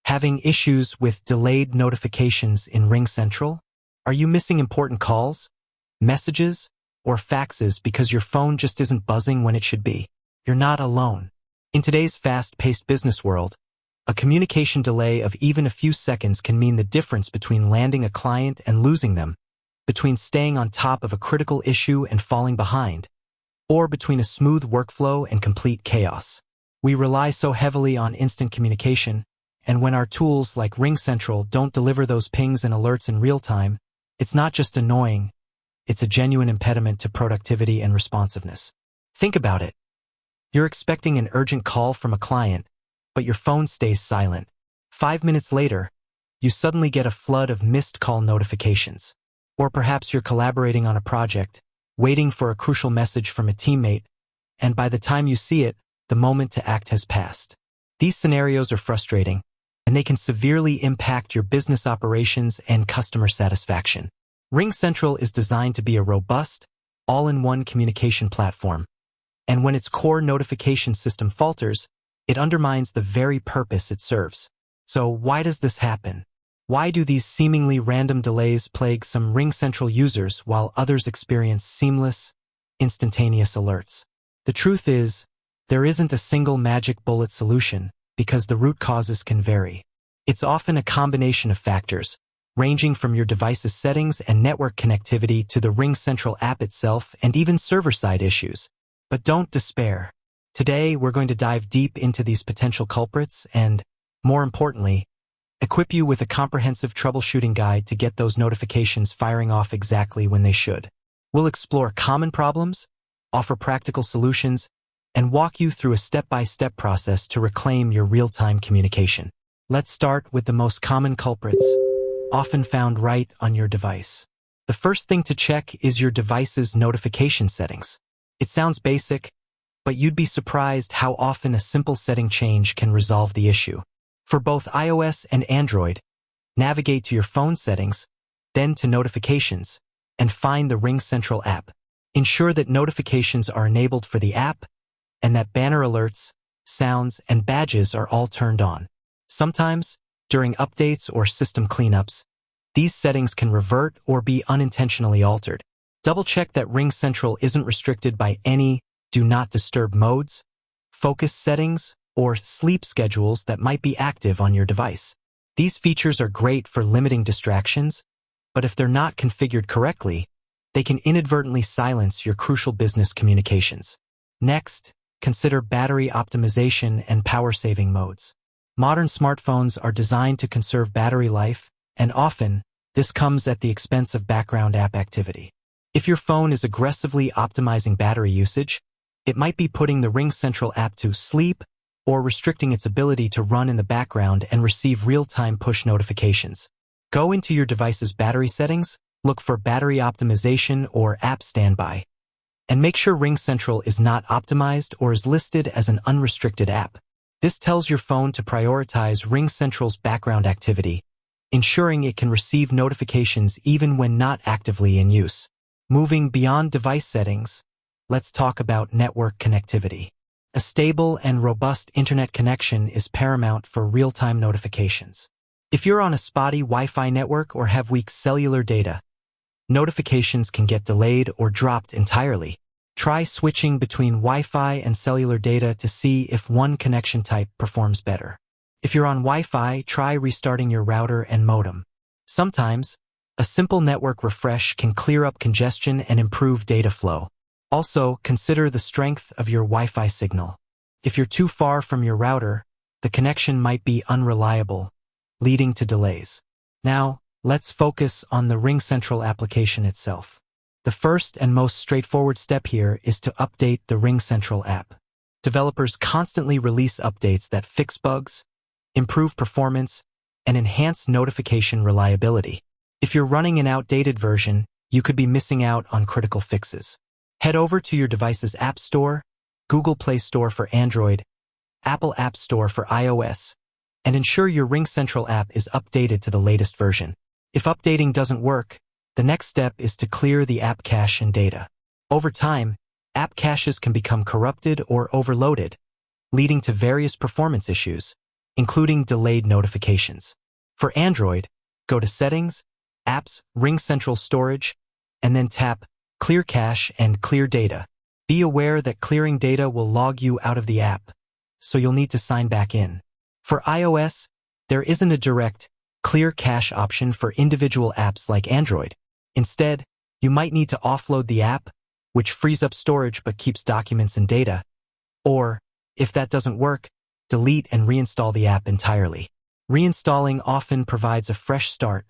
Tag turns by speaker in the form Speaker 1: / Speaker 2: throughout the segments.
Speaker 1: Having issues with delayed notifications in RingCentral? Are you missing important calls, messages, or faxes because your phone just isn't buzzing when it should be? You're not alone. In today's fast-paced business world, a communication delay of even a few seconds can mean the difference between landing a client and losing them, between staying on top of a critical issue and falling behind, or between a smooth workflow and complete chaos. We rely so heavily on instant communication, and when our tools like RingCentral don't deliver those pings and alerts in real time, it's not just annoying, it's a genuine impediment to productivity and responsiveness. Think about it. You're expecting an urgent call from a client, but your phone stays silent. 5 minutes later, you suddenly get a flood of missed call notifications. Or perhaps you're collaborating on a project, waiting for a crucial message from a teammate, and by the time you see it, the moment to act has passed. These scenarios are frustrating, and they can severely impact your business operations and customer satisfaction. RingCentral is designed to be a robust, all-in-one communication platform, and when its core notification system falters, it undermines the very purpose it serves. So why does this happen? Why do these seemingly random delays plague some RingCentral users while others experience seamless, instantaneous alerts? The truth is, there isn't a single magic bullet solution because the root causes can vary. It's often a combination of factors, ranging from your device's settings and network connectivity to the RingCentral app itself and even server-side issues. But don't despair. Today, we're going to dive deep into these potential culprits and, more importantly, equip you with a comprehensive troubleshooting guide to get those notifications firing off exactly when they should. We'll explore common problems, offer practical solutions, and walk you through a step-by-step process to reclaim your real-time communication. Let's start with the most common culprits, often found right on your device. The first thing to check is your device's notification settings. It sounds basic, but you'd be surprised how often a simple setting change can resolve the issue. For both iOS and Android, navigate to your phone settings, then to Notifications, and find the RingCentral app. Ensure that notifications are enabled for the app and that banner alerts, sounds, and badges are all turned on. Sometimes, during updates or system cleanups, these settings can revert or be unintentionally altered. Double-check that RingCentral isn't restricted by any Do Not Disturb modes, focus settings, or sleep schedules that might be active on your device. These features are great for limiting distractions, but if they're not configured correctly, they can inadvertently silence your crucial business communications. Next, consider battery optimization and power-saving modes. Modern smartphones are designed to conserve battery life, and often, this comes at the expense of background app activity. If your phone is aggressively optimizing battery usage, it might be putting the RingCentral app to sleep or restricting its ability to run in the background and receive real-time push notifications. Go into your device's battery settings, look for battery optimization or app standby, and make sure RingCentral is not optimized or is listed as an unrestricted app. This tells your phone to prioritize RingCentral's background activity, ensuring it can receive notifications even when not actively in use. Moving beyond device settings, let's talk about network connectivity. A stable and robust internet connection is paramount for real-time notifications. If you're on a spotty Wi-Fi network or have weak cellular data, notifications can get delayed or dropped entirely. Try switching between Wi-Fi and cellular data to see if one connection type performs better. If you're on Wi-Fi, try restarting your router and modem. Sometimes, a simple network refresh can clear up congestion and improve data flow. Also, consider the strength of your Wi-Fi signal. If you're too far from your router, the connection might be unreliable, leading to delays. Now, let's focus on the RingCentral application itself. The first and most straightforward step here is to update the RingCentral app. Developers constantly release updates that fix bugs, improve performance, and enhance notification reliability. If you're running an outdated version, you could be missing out on critical fixes. Head over to your device's App Store, Google Play Store for Android, Apple App Store for iOS, and ensure your RingCentral app is updated to the latest version. If updating doesn't work, the next step is to clear the app cache and data. Over time, app caches can become corrupted or overloaded, leading to various performance issues. including delayed notifications. For Android, go to Settings, Apps, RingCentral Storage, and then tap Clear Cache and Clear Data. Be aware that clearing data will log you out of the app, so you'll need to sign back in. For iOS, there isn't a direct Clear Cache option for individual apps like Android. Instead, you might need to offload the app, which frees up storage but keeps documents and data. Or, if that doesn't work, delete and reinstall the app entirely. Reinstalling often provides a fresh start,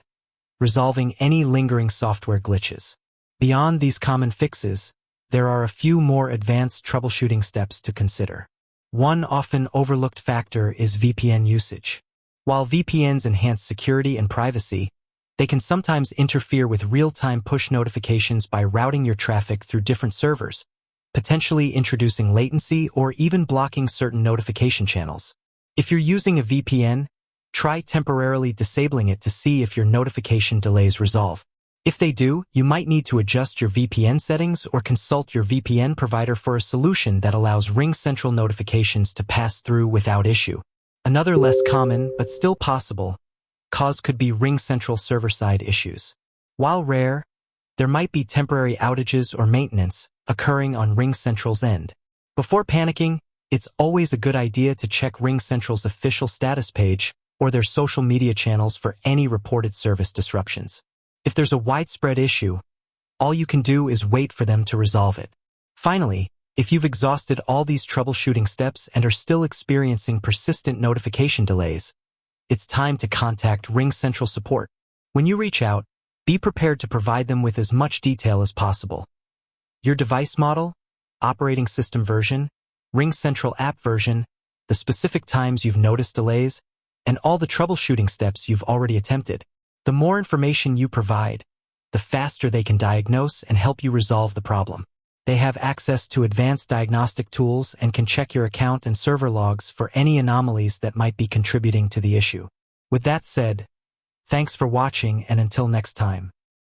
Speaker 1: resolving any lingering software glitches. Beyond these common fixes, there are a few more advanced troubleshooting steps to consider. One often overlooked factor is VPN usage. While VPNs enhance security and privacy, they can sometimes interfere with real-time push notifications by routing your traffic through different servers, potentially introducing latency or even blocking certain notification channels. If you're using a VPN, try temporarily disabling it to see if your notification delays resolve. If they do, you might need to adjust your VPN settings or consult your VPN provider for a solution that allows RingCentral notifications to pass through without issue. Another less common, but still possible, cause could be RingCentral server-side issues. While rare, there might be temporary outages or maintenance occurring on RingCentral's end. Before panicking, it's always a good idea to check RingCentral's official status page or their social media channels for any reported service disruptions. If there's a widespread issue, all you can do is wait for them to resolve it. Finally, if you've exhausted all these troubleshooting steps and are still experiencing persistent notification delays, it's time to contact RingCentral support. When you reach out, be prepared to provide them with as much detail as possible. Your device model, operating system version, RingCentral app version, the specific times you've noticed delays, and all the troubleshooting steps you've already attempted. The more information you provide, the faster they can diagnose and help you resolve the problem. They have access to advanced diagnostic tools and can check your account and server logs for any anomalies that might be contributing to the issue. With that said, thanks for watching, and until next time.